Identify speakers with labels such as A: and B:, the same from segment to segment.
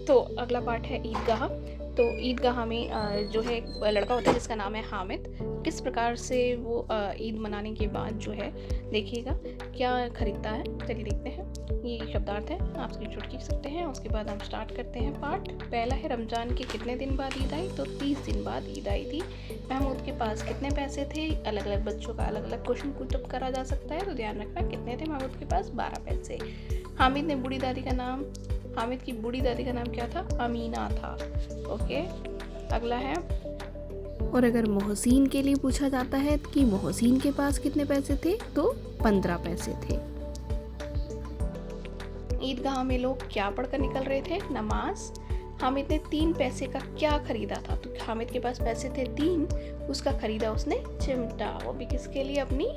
A: तो अगला पार्ट है ईदगाह। तो ईदगाह में जो है एक लड़का होता है जिसका नाम है हामिद। किस प्रकार से वो ईद मनाने के बाद जो है देखिएगा क्या खरीदता है। चलिए देखते हैं। ये शब्दार्थ है, आप स्क्रीनशॉट खींच सकते हैं। उसके बाद हम स्टार्ट करते हैं पार्ट। पहला है रमज़ान के कितने दिन बाद ईद आई, तो 30 दिन बाद ईद आई थी। महमूद के पास कितने पैसे थे। अलग अलग बच्चों का अलग अलग क्वेश्चन पुटअप करा जा सकता है, तो ध्यान रखना कितने थे। महमूद के पास 12 पैसे। हामिद की बूढ़ी दादी का नाम क्या था, अमीना था। ओके, अगला है। और अगर मोहसिन के लिए पूछा जाता है कि मोहसिन के पास कितने पैसे थे, तो 15 पैसे थे। ईदगाह में लोग क्या पढ़कर निकल रहे थे, नमाज। हामिद ने 3 पैसे का क्या खरीदा था, तो हामिद के पास पैसे थे 3, उसका खरीदा उसने चिमटा। वो भी किसके लिए, अपनी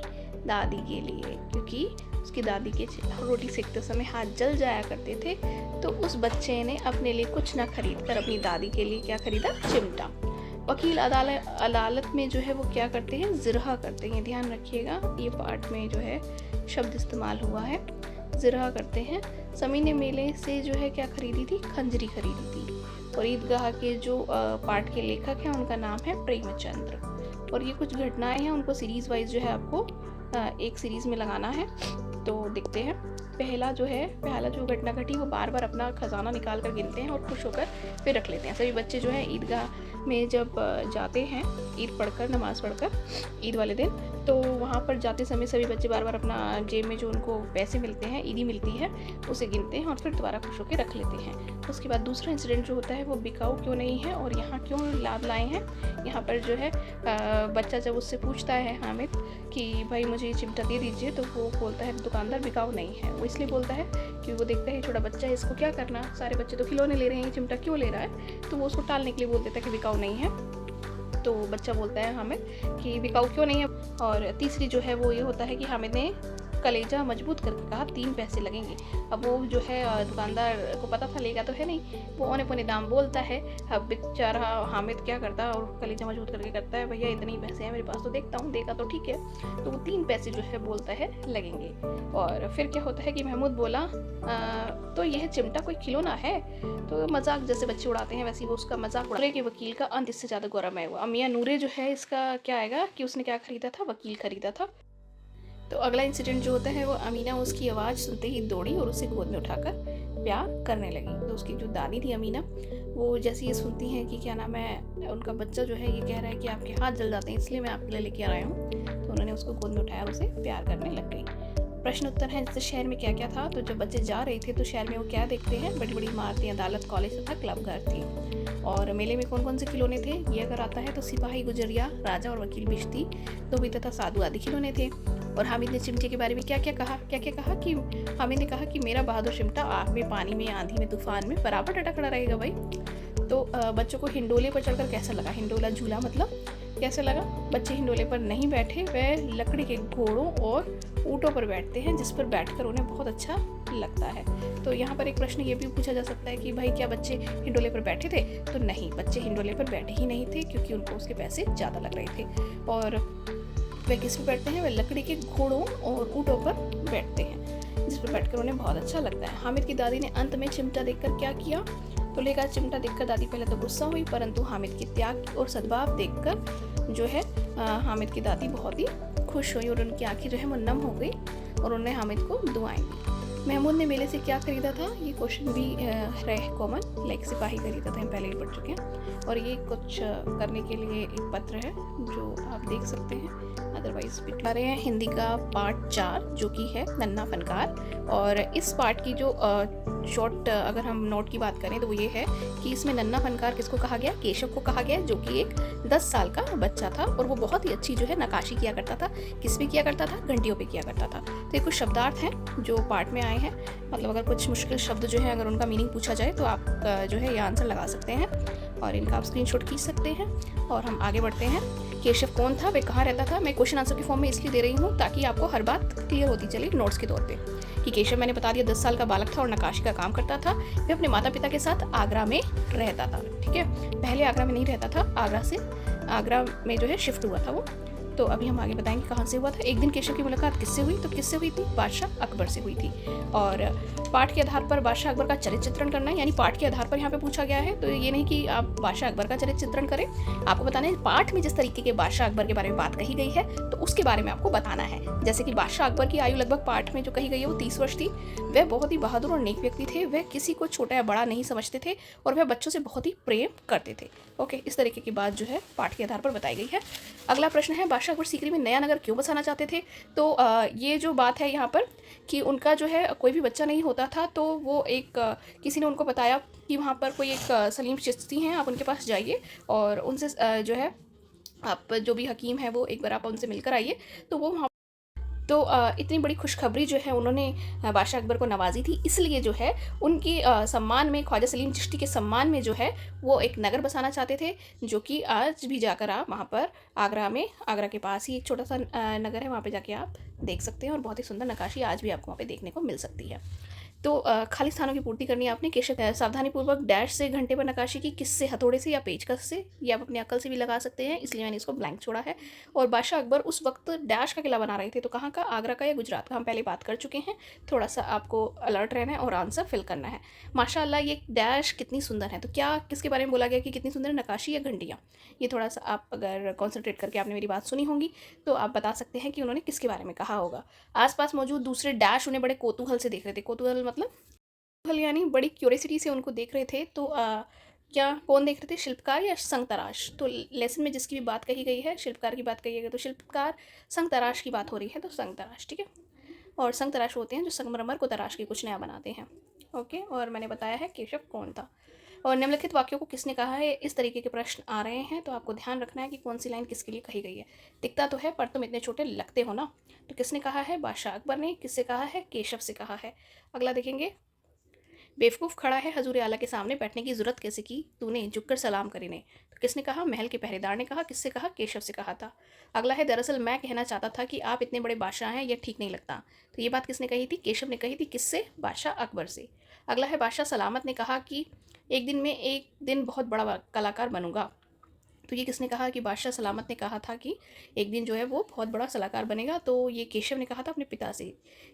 A: दादी के लिए, क्योंकि उसकी दादी के रोटी सेकते समय हाथ जल जाया करते थे। तो उस बच्चे ने अपने लिए कुछ ना खरीद कर अपनी दादी के लिए क्या खरीदा, चिमटा। वकील अदालत में जो है वो क्या करते हैं, ज़िरहा करते हैं। ध्यान रखिएगा, ये पार्ट में जो है शब्द इस्तेमाल हुआ है, ज़िरहा करते हैं। समी ने मेले से जो है क्या खरीदी थी, खंजरी खरीदी थी। और ईदगाह के जो पार्ट के लेखक हैं उनका नाम है प्रेमचंद्र। और ये कुछ घटनाएं हैं, उनको सीरीज़ वाइज जो है आपको एक सीरीज़ में लगाना है। तो देखते हैं। पहला जो घटना घटी, वो बार बार अपना खजाना निकाल कर गिनते हैं और खुश होकर फिर रख लेते हैं। सभी बच्चे जो है ईदगाह में जब जाते हैं ईद पढ़कर, नमाज़ पढ़कर ईद वाले दिन, तो वहाँ पर जाते समय सभी बच्चे बार बार अपना जेब में जो उनको पैसे मिलते हैं, ईदी मिलती है, उसे गिनते हैं और फिर दोबारा खुश होकर रख लेते हैं। उसके बाद दूसरा इंसिडेंट जो होता है वो बिकाऊ क्यों नहीं है और यहाँ क्यों लाभ लाए हैं। यहाँ पर जो है बच्चा जब उससे पूछता है हामिद कि भाई मुझे ये चिमटा दे दीजिए, तो वो बोलता है दुकानदार बिकाऊ नहीं है। वो इसलिए बोलता है कि वो देखता है छोटा बच्चा है, इसको क्या करना, सारे बच्चे तो खिलौने ले रहे हैं, ये चिमटा क्यों ले रहा है। तो वो उसको टालने के लिए बोल देता है कि बिकाऊ नहीं है। तो बच्चा बोलता है हामिद कि बिकाऊ क्यों नहीं है। और तीसरी जो है वो ये होता है कि हामिद ने कलेजा मजबूत करके कहा 3 पैसे लगेंगे। अब वो जो है दुकानदार को पता था लेगा तो है नहीं, वो औने पौने दाम बोलता है। अब बेचारा हामिद क्या करता है, और कलेजा मजबूत करके करता है, भैया इतने ही पैसे हैं मेरे पास, तो देखता हूँ, देगा तो ठीक है। तो वो 3 पैसे जो है बोलता है लगेंगे। और फिर क्या होता है कि महमूद बोला तो यह चिमटा कोई खिलौना है। तो मजाक जैसे बच्चे उड़ाते हैं वैसे वो उसका मजाक उड़ा के वकील का अंत इससे ज़्यादा गौरवमय हुआ। मियां नूरे जो है इसका क्या आएगा कि उसने क्या खरीदा था, वकील खरीदा था। तो अगला इंसिडेंट जो होता है वो अमीना उसकी आवाज़ सुनते ही दौड़ी और उसे गोद में उठाकर प्यार करने लगी। तो उसकी जो दादी थी अमीना, वो जैसे ये सुनती हैं कि क्या नाम है, उनका बच्चा जो है ये कह रहा है कि आपके हाथ जल जाते हैं इसलिए मैं आपके लिए लेके आया हूँ, तो उन्होंने उसको गोद में उठाया और उसे प्यार करने लग गई। प्रश्न उत्तर है जैसे शहर में क्या क्या था। तो जब बच्चे जा रहे थे तो शहर में वो क्या देखते हैं, बड़ी बड़ी इमारतें, अदालत, कॉलेज तथा क्लब घर थी। और मेले में कौन कौन से खिलौने थे, ये अगर आता है तो सिपाही, गुजरिया, राजा और वकील, बिश्ती, धोबी तथा साधु आदि खिलौने थे। और हामिद ने चिमटे के बारे में क्या क्या कहा कि हामिद ने कहा कि मेरा बहादुर चिमटा आग में, पानी में, आंधी में, तूफान में बराबर डटा खड़ा रहेगा भाई। तो बच्चों को हिंडोले पर चढ़कर कैसा लगा, हिंडोला झूला मतलब कैसे लगा। बच्चे हिंडोले पर नहीं बैठे, वह लकड़ी के घोड़ों और ऊँटों पर बैठते हैं, जिस पर बैठकर उन्हें बहुत अच्छा लगता है। तो यहाँ पर एक प्रश्न ये भी पूछा जा सकता है कि भाई क्या बच्चे हिंडोले पर बैठे थे, तो नहीं, बच्चे हिंडोले पर बैठे ही नहीं थे क्योंकि उनको उसके पैसे ज़्यादा लग रहे थे। और वह किस पर बैठते हैं, वह लकड़ी के घोड़ों और ऊँटों पर बैठते हैं, जिस पर बैठकर उन्हें बहुत अच्छा लगता है। हामिद की दादी ने अंत में चिमटा देखकर क्या किया, तो लेगा चिमटा देखकर दादी पहले तो गुस्सा हुई, परंतु हामिद की त्याग और सद्भाव देखकर जो है हामिद की दादी बहुत ही खुश हुई और उनकी आंखें जो है वो नम हो गई और उन्होंने हामिद को दुआएं दी। महमूद ने मेले से क्या खरीदा था, ये क्वेश्चन भी रहे कॉमन, लाइक सिपाही खरीदा था, हम पहले ही पढ़ चुके हैं। और ये कुछ करने के लिए एक पत्र है जो आप देख सकते हैं, अदरवाइज भी आ रहे हैं। हिंदी का पार्ट 4 जो कि है नन्हा फनकार। और इस पार्ट की जो शॉर्ट अगर हम नोट की बात करें तो वो ये है कि इसमें नन्हा फनकार किसको कहा गया, केशव को कहा गया, जो कि एक 10 साल का बच्चा था और वो बहुत ही अच्छी जो है नक्काशी किया करता था। किस पे किया करता था, घंटियों पे किया करता था। तो ये कुछ शब्दार्थ हैं जो पार्ट में आए हैं, मतलब अगर कुछ मुश्किल शब्द जो है अगर उनका मीनिंग पूछा जाए तो आप जो है ये आंसर लगा सकते हैं और इनका आप स्क्रीनशॉट खींच सकते हैं। और हम आगे बढ़ते हैं। केशव कौन था, वह कहाँ रहता था। मैं क्वेश्चन आंसर के फॉर्म में इसलिए दे रही हूँ ताकि आपको हर बात क्लियर होती चले नोट्स के तौर पे। कि केशव मैंने बता दिया 10 साल का बालक था और नक्काशी का काम करता था। वह अपने माता पिता के साथ आगरा में रहता था। ठीक है, पहले आगरा में नहीं रहता था, आगरा में जो है शिफ्ट हुआ था वो। तो अभी हम आगे बताएंगे कहाँ से हुआ था। एक दिन केशव की मुलाकात किससे हुई, तो किससे हुई थी, बादशाह अकबर से हुई थी। और पाठ के आधार पर बादशाह अकबर का चरित्र चित्रण करना है, यानी पाठ के आधार पर यहाँ पे पूछा गया है। तो ये नहीं कि आप बादशाह अकबर का चरित्र चित्रण करें, आपको बताना है पाठ में जिस तरीके के बादशाह अकबर के बारे में बात कही गई है तो उसके बारे में आपको बताना है। जैसे कि बादशाह अकबर की आयु लगभग पाठ में जो कही गई है वो 30 वर्ष थी। वह बहुत ही बहादुर और नेक व्यक्ति थे, वह किसी को छोटा या बड़ा नहीं समझते थे और वह बच्चों से बहुत ही प्रेम करते थे। ओके, इस तरीके की बात जो है पाठ के आधार पर बताई गई है। अगला प्रश्न है, बादशाह अकबर सीकरी में नया नगर क्यों बसाना चाहते थे। तो ये जो बात है यहाँ पर कि उनका जो है कोई भी बच्चा नहीं होता था, तो वो एक किसी ने उनको बताया कि वहाँ पर कोई एक सलीम चिश्ती हैं, आप उनके पास जाइए और उनसे जो है आप जो भी हकीम है वो एक बार आप उनसे मिलकर आइए। तो वो वहाँ तो इतनी बड़ी खुशखबरी जो है उन्होंने बादशाह अकबर को नवाजी थी, इसलिए जो है उनके सम्मान में, ख्वाजा सलीम चिश्ती के सम्मान में जो है वो एक नगर बसाना चाहते थे, जो कि आज भी जाकर आप वहाँ पर आगरा में, आगरा के पास ही एक छोटा सा नगर है, वहाँ पे जाके आप देख सकते हैं और बहुत ही सुंदर नक्काशी आज भी आपको वहाँ पे देखने को मिल सकती है। तो खाली स्थानों की पूर्ति करनी है आपने। केशव सावधानीपूर्वक डैश से घंटे पर नक्काशी की, किससे, हथौड़े से या पेचकस से, ये आप अपनी अक्ल से भी लगा सकते हैं, इसलिए मैंने इसको ब्लैंक छोड़ा है। और बादशाह अकबर उस वक्त डैश का किला बना रहे थे, तो कहाँ का, आगरा का या गुजरात का, हम पहले बात कर चुके हैं। थोड़ा सा आपको अलर्ट रहना है और आंसर फिल करना है। माशाल्लाह ये डैश कितनी सुंदर है, तो क्या किसके बारे में बोला गया कि कितनी सुंदर नक्काशी या घंटियाँ, ये थोड़ा सा आप अगर कॉन्सेंट्रेट करके आपने मेरी बात सुनी होगी तो आप बता सकते हैं कि उन्होंने किसके बारे में कहा होगा। आसपास मौजूद दूसरे डैश उन्हें बड़े कौतूहल से देख रहे थे। कौतूहल मतलब यानी बड़ी क्यूरियोसिटी से उनको देख रहे थे। तो क्या कौन देख रहे थे, शिल्पकार या संग तराश। तो लेसन में जिसकी भी बात कही गई है, शिल्पकार की बात कही गई तो शिल्पकार, संग तराश की बात हो रही है तो संग तराश, ठीक है। और संग तराश होते हैं जो संगमरमर को तराश के कुछ नया बनाते हैं। ओके, और मैंने बताया है केशव कौन था। और निम्नलिखित वाक्यों को किसने कहा है, इस तरीके के प्रश्न आ रहे हैं तो आपको ध्यान रखना है कि कौन सी लाइन किसके लिए कही गई है। दिखता तो है पर तुम इतने छोटे लगते हो ना, तो किसने कहा है, बादशाह अकबर ने। किससे कहा है, केशव से कहा है। अगला देखेंगे, बेवकूफ़ खड़ा है हजूर आला के सामने, बैठने की ज़रूरत कैसे की तूने, झुककर सलाम करी ने। तो किसने कहा, महल के पहरेदार ने कहा। किससे कहा, केशव से कहा था। अगला है, दरअसल मैं कहना चाहता था कि आप इतने बड़े बादशाह हैं, यह ठीक नहीं लगता। तो ये बात किसने कही थी, केशव ने कही थी। किससे, बादशाह अकबर से। अगला है, बादशाह सलामत ने कहा कि एक दिन बहुत बड़ा कलाकार बनूंगा। तो ये किसने कहा कि बादशाह सलामत ने कहा था कि एक दिन जो है वो बहुत बड़ा सलाहकार बनेगा। तो ये केशव ने कहा था अपने पिता से,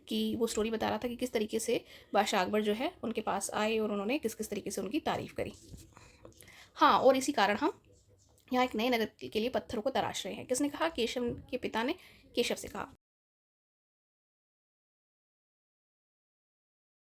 A: कि वो स्टोरी बता रहा था कि किस तरीके से बादशाह अकबर जो है उनके पास आए और उन्होंने किस किस तरीके से उनकी तारीफ़ करी। हाँ, और इसी कारण हम यहाँ एक नए नगर के लिए पत्थरों को तराश रहे हैं। किसने कहा, केशव के पिता ने केशव से कहा।